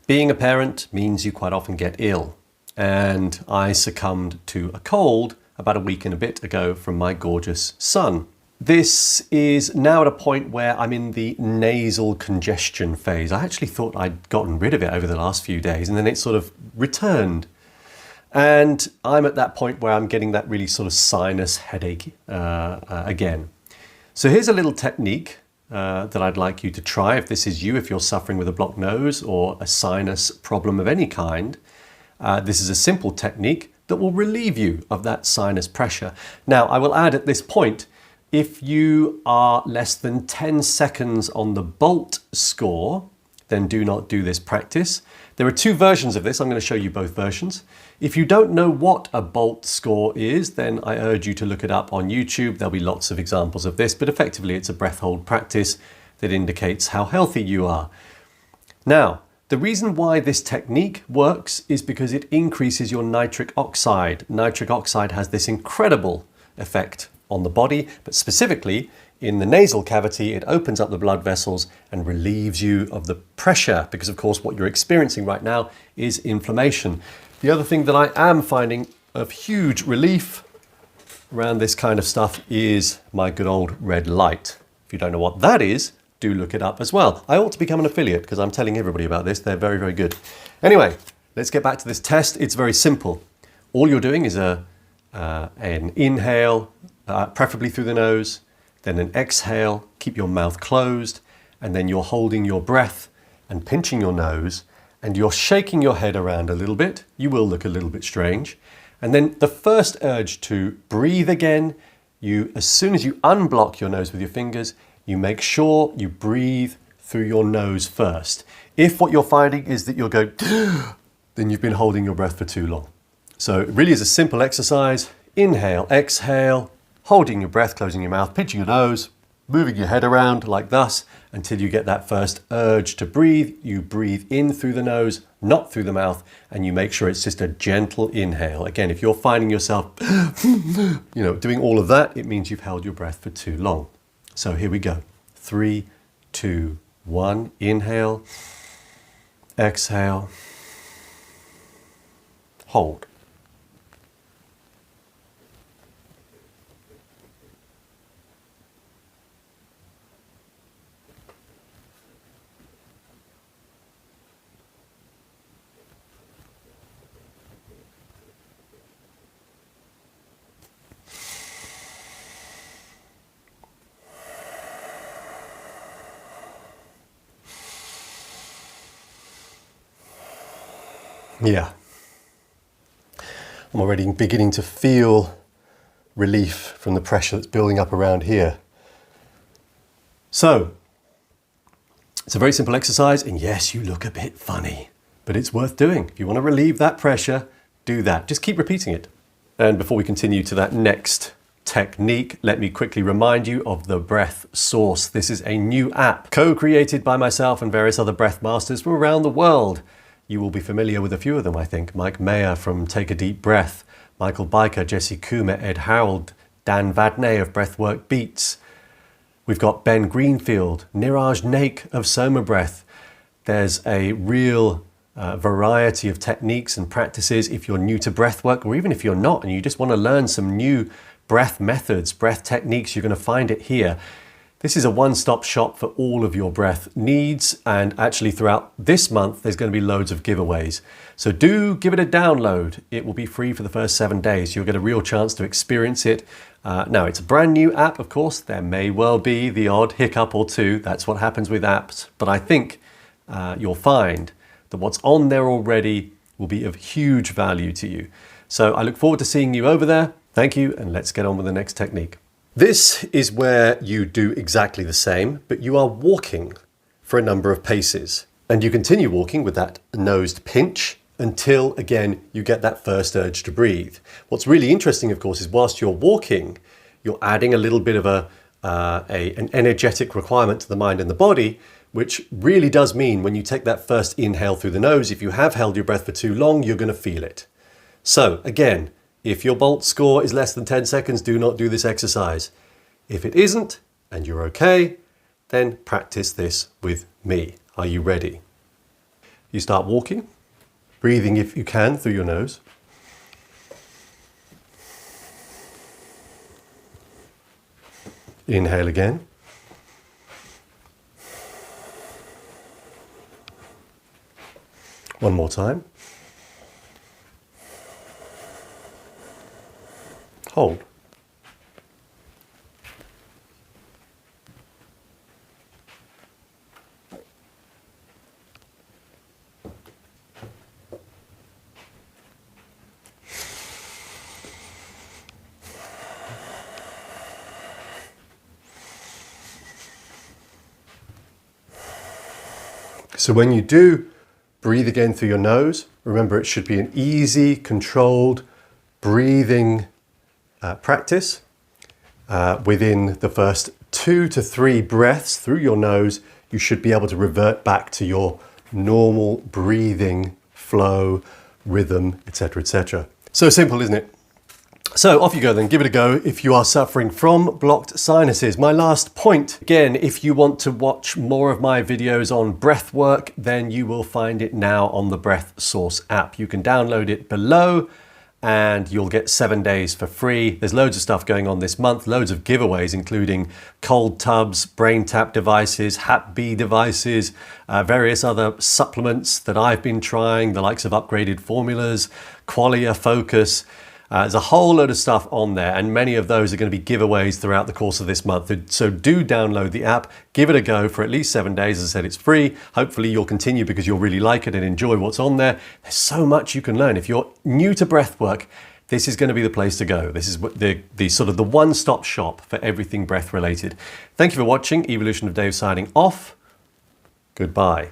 Being a parent means you quite often get ill, and I succumbed to a cold about a week and a bit ago from my gorgeous son. This is now at a point where I'm in the nasal congestion phase. I actually thought I'd gotten rid of it over the last few days, and then it sort of returned. And I'm at that point where I'm getting that really sort of sinus headache again. So here's a little technique that I'd like you to try if this is you, if you're suffering with a blocked nose or a sinus problem of any kind. This is a simple technique that will relieve you of that sinus pressure. Now, I will add at this point, if you are less than 10 seconds on the Bolt score, then do not do this practice. There are two versions of this. I'm going to show you both versions. If you don't know what a Bolt score is, then I urge you to look it up on YouTube. There'll be lots of examples of this, but effectively it's a breath hold practice that indicates how healthy you are. Now, the reason why this technique works is because it increases your nitric oxide. Nitric oxide has this incredible effect on the body, but specifically in the nasal cavity, it opens up the blood vessels and relieves you of the pressure, because of course what you're experiencing right now is inflammation. The other thing that I am finding of huge relief around this kind of stuff is my good old red light. If you don't know what that is, do look it up as well. I ought to become an affiliate because I'm telling everybody about this. They're very, very good. Anyway, let's get back to this test. It's very simple. All you're doing is an inhale, preferably through the nose, then an exhale, keep your mouth closed, and then you're holding your breath and pinching your nose, and you're shaking your head around a little bit. You will look a little bit strange. And then the first urge to breathe again, as soon as you unblock your nose with your fingers, you make sure you breathe through your nose first. If what you're finding is that you're going, then you've been holding your breath for too long. So it really is a simple exercise. Inhale, exhale, holding your breath, closing your mouth, pinching your nose, moving your head around like thus until you get that first urge to breathe. You breathe in through the nose, not through the mouth, and you make sure it's just a gentle inhale. Again, if you're finding yourself doing all of that, it means you've held your breath for too long. So here we go. 3, 2, 1. Inhale, exhale, hold. Yeah, I'm already beginning to feel relief from the pressure that's building up around here. So, it's a very simple exercise, and yes, you look a bit funny, but it's worth doing. If you want to relieve that pressure, do that. Just keep repeating it. And before we continue to that next technique, let me quickly remind you of the Breath Source. This is a new app co-created by myself and various other breath masters from around the world. You will be familiar with a few of them, I think. Mike Mayer from Take a Deep Breath, Michael Biker, Jesse Coomer, Ed Harold, Dan Vadney of Breathwork Beats. We've got Ben Greenfield, Niraj Naik of Soma Breath. There's a real variety of techniques and practices if you're new to breathwork, or even if you're not and you just want to learn some new breath methods, breath techniques, you're going to find it here. This is a one-stop shop for all of your breath needs, and actually throughout this month there's going to be loads of giveaways. So do give it a download. It will be free for the first 7 days. You'll get a real chance to experience it. Now, it's a brand new app, of course. There may well be the odd hiccup or two. That's what happens with apps. But I think you'll find that what's on there already will be of huge value to you. So I look forward to seeing you over there. Thank you, and let's get on with the next technique. This is where you do exactly the same, but you are walking for a number of paces. And you continue walking with that nosed pinch until, again, you get that first urge to breathe. What's really interesting, of course, is whilst you're walking, you're adding a little bit of an energetic requirement to the mind and the body, which really does mean when you take that first inhale through the nose, if you have held your breath for too long, you're going to feel it. So, again, if your Bolt score is less than 10 seconds, do not do this exercise. If it isn't, and you're okay, then practice this with me. Are you ready? you start walking, breathing if you can through your nose. Inhale again. One more time. Hold. So when you do breathe again through your nose, remember it should be an easy, controlled breathing practice. Within the first 2 to 3 breaths through your nose, you should be able to revert back to your normal breathing flow, rhythm, etc., etc. So simple, isn't it? So off you go then, give it a go if you are suffering from blocked sinuses. My last point, again, if you want to watch more of my videos on breath work, then you will find it now on the Breath Source app. You can download it below and you'll get 7 days for free. There's loads of stuff going on this month, loads of giveaways, including cold tubs, brain tap devices, Hap B devices, various other supplements that I've been trying, the likes of upgraded formulas, Qualia Focus. There's a whole load of stuff on there, and many of those are going to be giveaways throughout the course of this month. So do download the app, give it a go for at least 7 days. As I said, it's free. Hopefully you'll continue because you'll really like it and enjoy what's on there. There's so much you can learn. If you're new to breathwork, this is going to be the place to go. This is the sort of the one-stop shop for everything breath related. Thank you for watching. Evolution of Dave signing off. Goodbye.